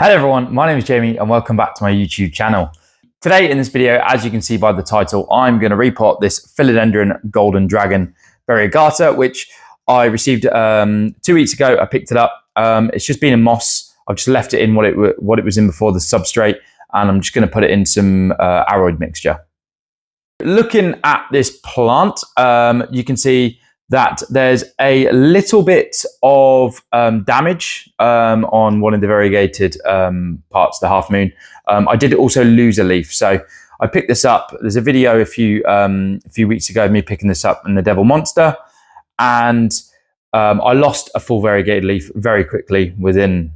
Hello everyone, my name is Jamie and welcome back to my YouTube channel. Today in this video, as you can see by the title, I'm going to repot this Philodendron Golden Dragon Variegated, which I received 2 weeks ago. I picked it up. It's just been in moss. I've just left it in what it was in before, the substrate, and I'm just going to put it in some aroid mixture. Looking at this plant, you can see that there's a little bit of damage on one of the variegated parts, the half moon. I did also lose a leaf, so I picked this up. There's a video a few weeks ago of me picking this up in the Devil Monster, and I lost a full variegated leaf very quickly within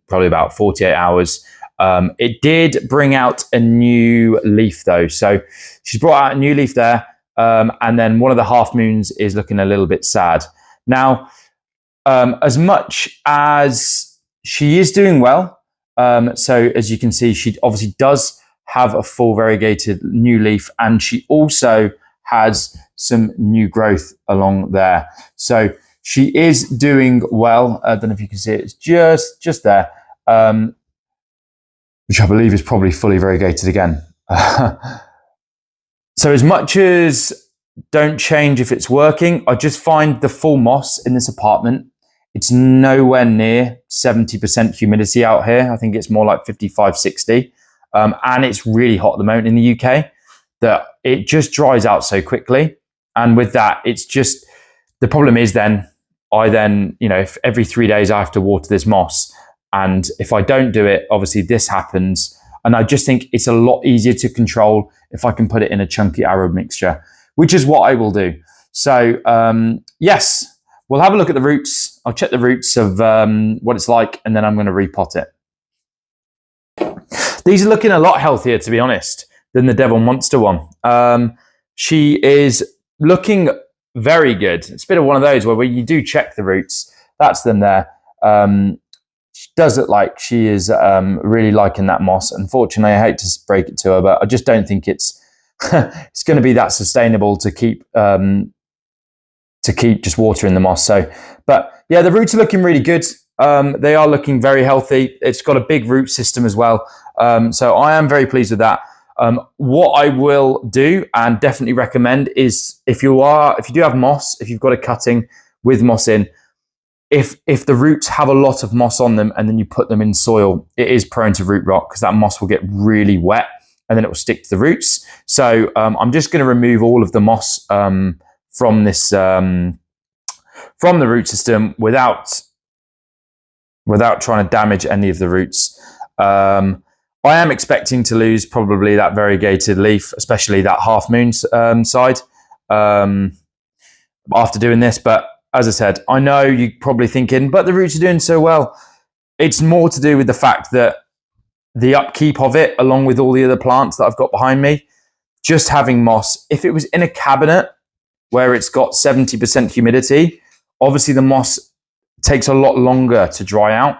probably about 48 hours. It did bring out a new leaf though, so she's brought out a new leaf there. And then one of the half moons is looking a little bit sad. Now, as much as she is doing well, so as you can see, she obviously does have a full variegated new leaf, and she also has some new growth along there. So she is doing well. I don't know if you can see it, it's just there, which I believe is probably fully variegated again. So as much as don't change if it's working, I just find the full moss in this apartment, it's nowhere near 70% humidity out here. I think it's more like 55, 60. And it's really hot at the moment in the UK that it just dries out so quickly. And with that, it's just, the problem is then, if every 3 days I have to water this moss, and if I don't do it, obviously this happens. And I just think it's a lot easier to control if I can put it in a chunky aroid mixture, which is what I will do. So yes, we'll have a look at the roots. I'll check the roots of what it's like, and then I'm going to repot it. These are looking a lot healthier, to be honest, than the Devil Monster one. She is looking very good. It's a bit of one of those where you do check the roots. That's them there. She does look like she is really liking that moss. Unfortunately, I hate to break it to her, but I just don't think it's it's going to be that sustainable to keep just watering the moss. So, but yeah, the roots are looking really good. They are looking very healthy. It's got a big root system as well. So I am very pleased with that. What I will do and definitely recommend is if you do have moss, if you've got a cutting with moss in, if the roots have a lot of moss on them and then you put them in soil, it is prone to root rot because that moss will get really wet and then it will stick to the roots. So I'm just going to remove all of the moss from this from the root system without trying to damage any of the roots. I am expecting to lose probably that variegated leaf, especially that half moon side after doing this, but as I said, I know you're probably thinking, but the roots are doing so well. It's more to do with the fact that the upkeep of it, along with all the other plants that I've got behind me, just having moss. If it was in a cabinet where it's got 70% humidity, obviously the moss takes a lot longer to dry out.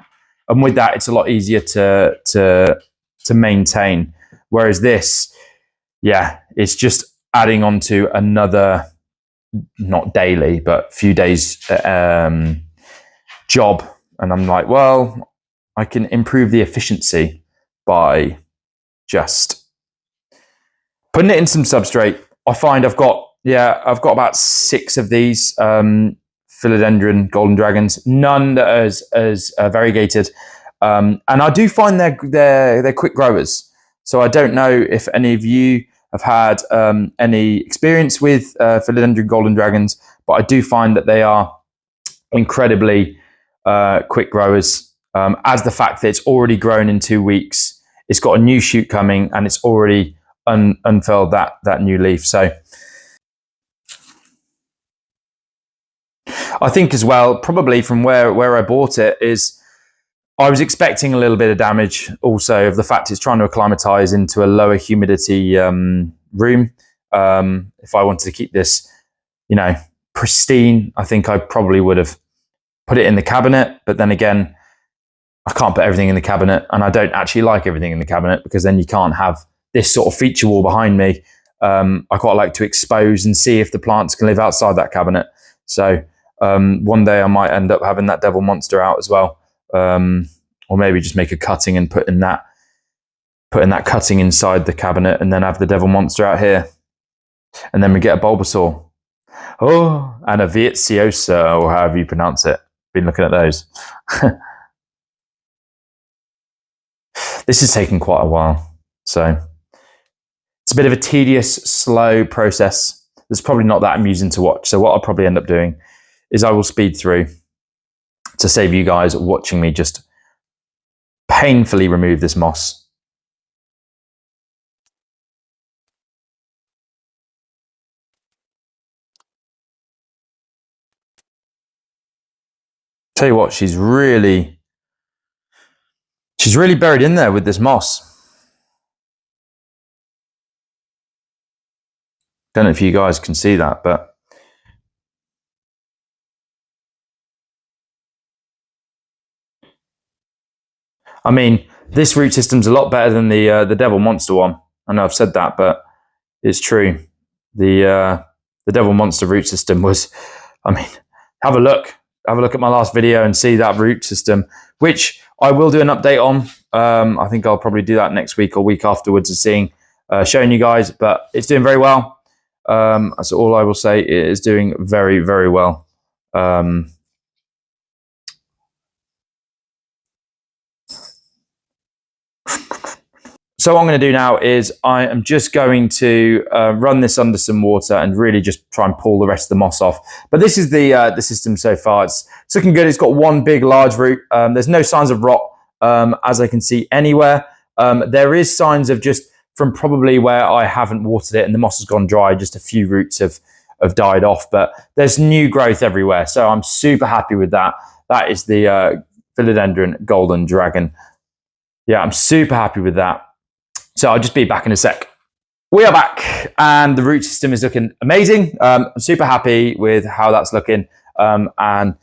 And with that, it's a lot easier to maintain. Whereas this, yeah, it's just adding on to another, not daily, but few days job. And I'm like, well, I can improve the efficiency by just putting it in some substrate. I find I've got about 6 of these Philodendron Golden Dragons, none that are as variegated. And I do find they're quick growers. So I don't know if any of you have had any experience with Philodendron Golden Dragons, but I do find that they are incredibly quick growers, as the fact that it's already grown in 2 weeks. It's got a new shoot coming and it's already unfurled that new leaf. So I think as well, probably from where I bought it, is I was expecting a little bit of damage also of the fact it's trying to acclimatize into a lower humidity room. If I wanted to keep this, pristine, I think I probably would have put it in the cabinet. But then again, I can't put everything in the cabinet, and I don't actually like everything in the cabinet because then you can't have this sort of feature wall behind me. I quite like to expose and see if the plants can live outside that cabinet. So one day I might end up having that Devil Monster out as well. or maybe just make a cutting and putting that cutting inside the cabinet, and then have the devil monster out here. And then we get a Bulbasaur. Oh, and a Vietciosa, or however you pronounce it. Been looking at those. This is taking quite a while. So it's a bit of a tedious, slow process. It's probably not that amusing to watch. So what I'll probably end up doing is I will speed through to save you guys watching me just painfully remove this moss. Tell you what, she's really buried in there with this moss. Don't know if you guys can see that, but I mean, this root system's a lot better than the devil monster one. I know I've said that, but it's true. The devil monster root system was, I mean, have a look at my last video and see that root system, which I will do an update on. I think I'll probably do that next week or week afterwards, of showing you guys, but it's doing very well. That's all I will say. It is doing very, very well. So what I'm going to do now is I am just going to run this under some water and really just try and pull the rest of the moss off. But this is the system so far. It's looking good. It's got one big, large root. There's no signs of rot, as I can see anywhere. There is signs of just from probably where I haven't watered it and the moss has gone dry, just a few roots have died off. But there's new growth everywhere. So I'm super happy with that. That is the Philodendron Golden Dragon. Yeah, I'm super happy with that. So I'll just be back in a sec. We are back and the root system is looking amazing. I'm super happy with how that's looking. And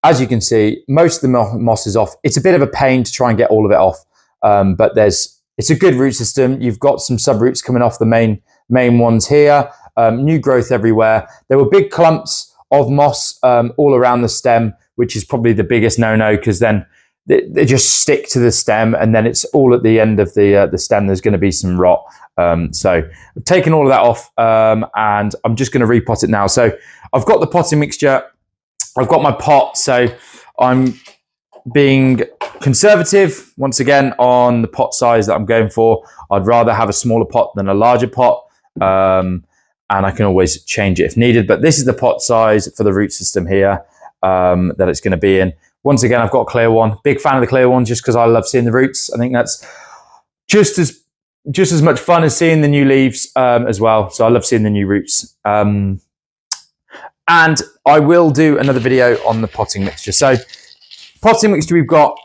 as you can see, most of the moss is off. It's a bit of a pain to try and get all of it off, but it's a good root system. You've got some subroots coming off the main ones here. New growth everywhere. There were big clumps of moss all around the stem, which is probably the biggest no-no, because then they just stick to the stem, and then it's all at the end of the stem. There's going to be some rot. So I've taken all of that off, and I'm just going to repot it now. So I've got the potting mixture. I've got my pot. So I'm being conservative once again on the pot size that I'm going for. I'd rather have a smaller pot than a larger pot, and I can always change it if needed. But this is the pot size for the root system here that it's going to be in. Once again, I've got a clear one. Big fan of the clear one just because I love seeing the roots. I think that's just as much fun as seeing the new leaves as well. So I love seeing the new roots. And I will do another video on the potting mixture. So potting mixture we've got,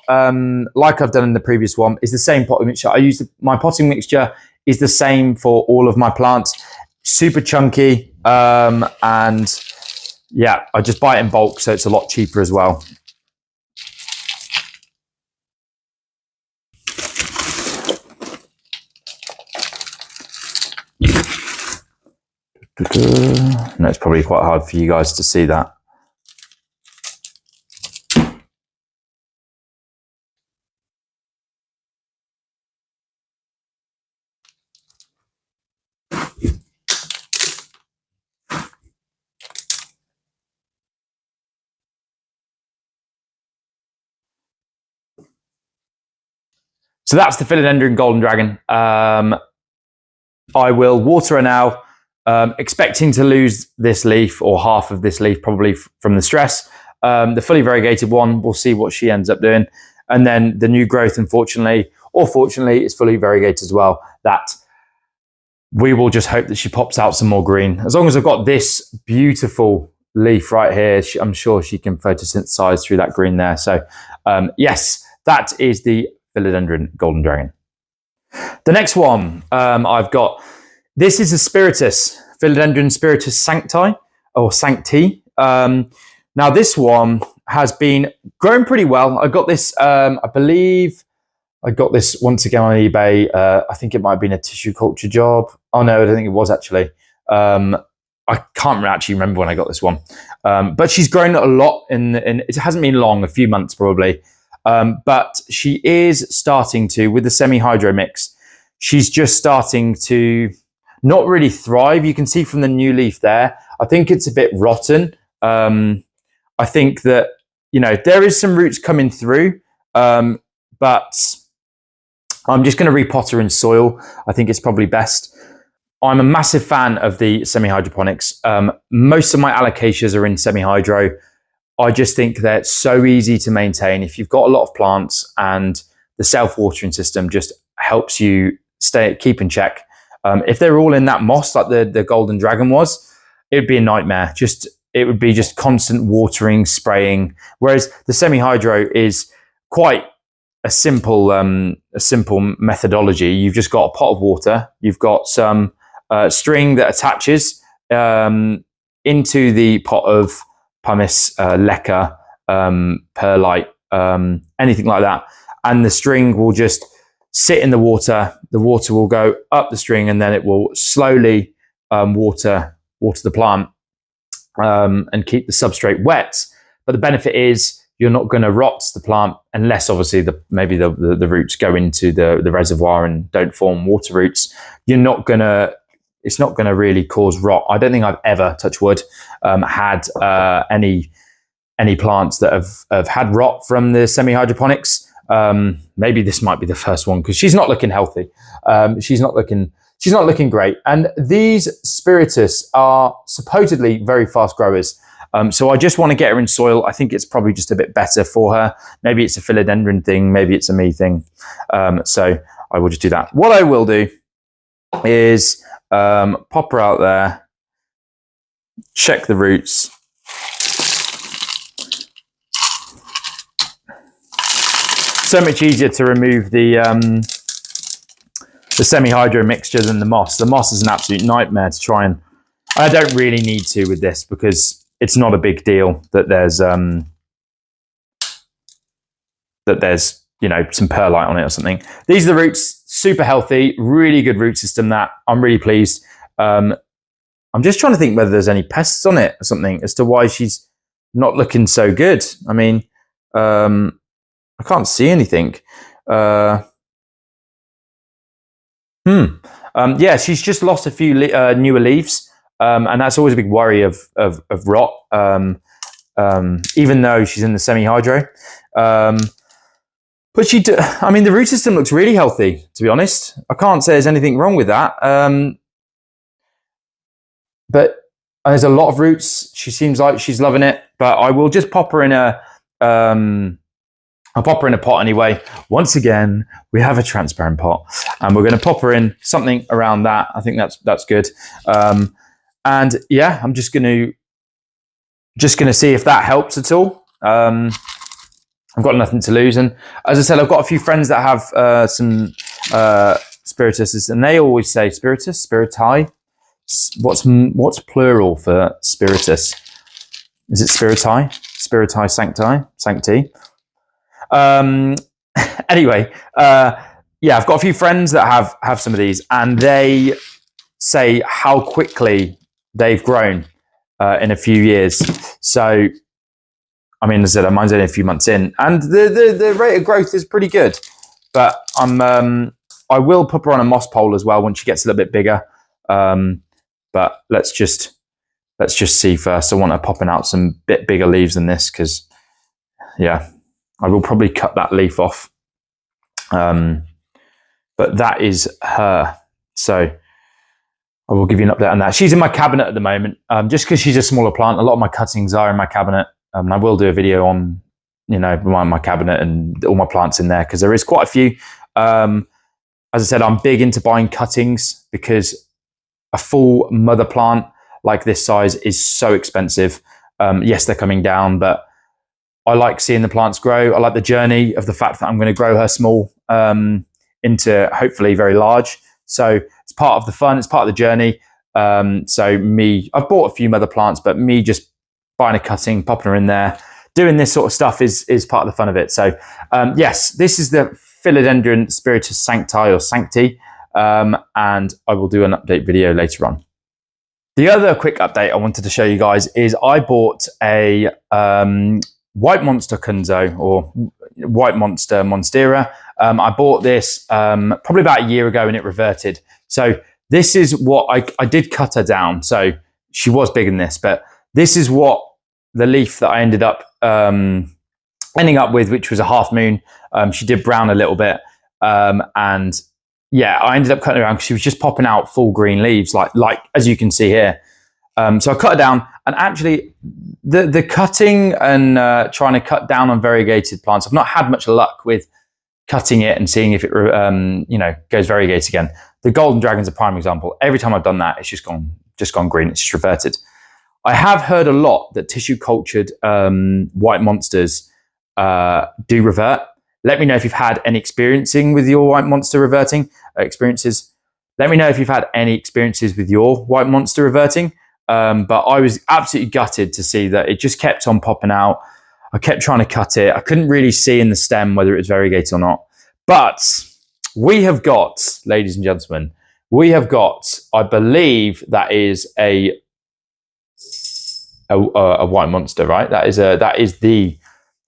like I've done in the previous one, is the same potting mixture. My potting mixture is the same for all of my plants. Super chunky. And yeah, I just buy it in bulk, so it's a lot cheaper as well. No, it's probably quite hard for you guys to see that. So that's the Philodendron Golden Dragon. I will water her now, expecting to lose this leaf or half of this leaf probably from the stress. The fully variegated one, we'll see what she ends up doing. And then the new growth, unfortunately, or fortunately, is fully variegated as well. That we will just hope that she pops out some more green. As long as I've got this beautiful leaf right here, I'm sure she can photosynthesize through that green there. So yes, that is the Philodendron Golden Dragon. The next one I've got, this is a Spiritus, Philodendron Spiritus Sancti, or Sancti. Now this one has been growing pretty well. I got this, I believe I got this once again on eBay. I think it might have been a tissue culture job. Oh no, I don't think it was actually. I can't actually remember when I got this one. But she's grown a lot it hasn't been long, a few months probably. But she is starting to, with the semi-hydro mix, she's just starting to not really thrive. You can see from the new leaf there, I think it's a bit rotten. I think that, there is some roots coming through, but I'm just going to repot her in soil. I think it's probably best. I'm a massive fan of the semi-hydroponics. Most of my alocasias are in semi-hydro. I just think they're so easy to maintain. If you've got a lot of plants, and the self-watering system just helps you keep in check. If they're all in that moss like the Golden Dragon was, it'd be a nightmare. It would be just constant watering, spraying. Whereas the semi-hydro is quite a simple methodology. You've just got a pot of water. You've got some string that attaches into the pot of pumice, leca, perlite, anything like that. And the string will just sit in the water. The water will go up the string, and then it will slowly water the plant and keep the substrate wet. But the benefit is you're not going to rot the plant, unless obviously maybe the roots go into the reservoir and don't form water roots. It's not going to really cause rot. I don't think I've ever, touch wood, had any plants that have had rot from the semi-hydroponics. Maybe this might be the first one, because she's not looking healthy. She's not looking great. And these Spiritus are supposedly very fast growers. So I just want to get her in soil. I think it's probably just a bit better for her. Maybe it's a philodendron thing. Maybe it's a me thing. So I will just do that. What I will do is pop her out there, check the roots. So much easier to remove the semi-hydro mixture than the moss. The moss is an absolute nightmare to try, and I don't really need to with this, because it's not a big deal that there's some perlite on it or something. These are the roots, super healthy, really good root system. That I'm really pleased. I'm just trying to think whether there's any pests on it or something as to why she's not looking so good. I mean, I can't see anything. Yeah, she's just lost a few newer leaves, and that's always a big worry of rot, even though she's in the semi-hydro. But I mean, the root system looks really healthy, to be honest. I can't say there's anything wrong with that. But there's a lot of roots. She seems like she's loving it. But I will just pop her in I'll pop her in a pot anyway. Once again, we have a transparent pot, and we're going to pop her in something around that. I think that's good. And yeah, I'm just going to see if that helps at all. I've got nothing to lose, and as I said, I've got a few friends that have some Spirituses, and they always say Spiritus, Spiriti. What's plural for Spiritus? Is it Spiriti? Spiriti Sancti? Anyway, yeah, I've got a few friends that have some of these, and they say how quickly they've grown in a few years. So, I mean, as I said, mine's only a few months in, and the rate of growth is pretty good. But I will put her on a moss pole as well when she gets a little bit bigger. But let's just see first. I want her popping out some bit bigger leaves than this, because yeah, I will probably cut that leaf off. But that is her. So I will give you an update on that. She's in my cabinet at the moment, just because she's a smaller plant. A lot of my cuttings are in my cabinet. I will do a video on, my cabinet and all my plants in there, because there is quite a few. As I said, I'm big into buying cuttings, because a full mother plant like this size is so expensive. Yes, they're coming down, but I like seeing the plants grow. I like the journey of the fact that I'm going to grow her small into hopefully very large. So it's part of the fun. It's part of the journey. I've bought a few mother plants, but me just buying a cutting, popping her in there, doing this sort of stuff is part of the fun of it. So yes, this is the Philodendron Spiritus Sancti, and I will do an update video later on. The other quick update I wanted to show you guys is I bought a white monster kunzo, or white monster Monstera. I bought this probably about a year ago and it reverted. So this is what I did cut her down. So she was bigger than this, but this is what the leaf that I ended up ending up with, which was a half moon. She did brown a little bit. And yeah, I ended up cutting her down because she was just popping out full green leaves, like as you can see here. So I cut her down, and actually the cutting and trying to cut down on variegated plants, I've not had much luck with cutting it and seeing if it goes variegated again. The Golden Dragon's a prime example. Every time I've done that, it's just gone green. It's just reverted. I have heard a lot that tissue cultured white monsters do revert. Let me know if you've had any experiencing with your white monster reverting experiences. Let me know if you've had any experiences with your white monster reverting. But I was absolutely gutted to see that it just kept on popping out. I kept trying to cut it. I couldn't really see in the stem whether it was variegated or not. But we have got, ladies and gentlemen, we have got, I believe that is a white monster, right? That is the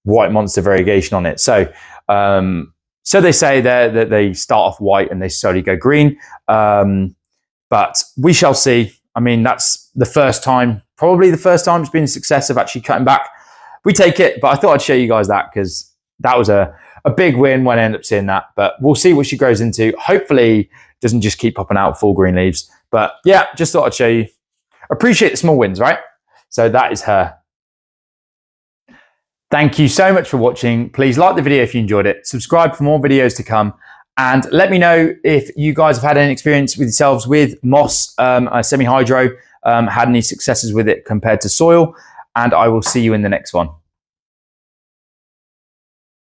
white monster variegation on it. So so they say there that they start off white and they slowly go green. But we shall see. I mean, that's the first time, probably the first time it's been a success of actually cutting back. We take it, but I thought I'd show you guys that because that was a big win when I ended up seeing that. But we'll see what she grows into. Hopefully it doesn't just keep popping out full green leaves. But yeah, just thought I'd show you. Appreciate the small wins, right? So that is her. Thank you so much for watching. Please like the video if you enjoyed it. Subscribe for more videos to come. And let me know if you guys have had any experience with yourselves with moss, semi-hydro, had any successes with it compared to soil. And I will see you in the next one.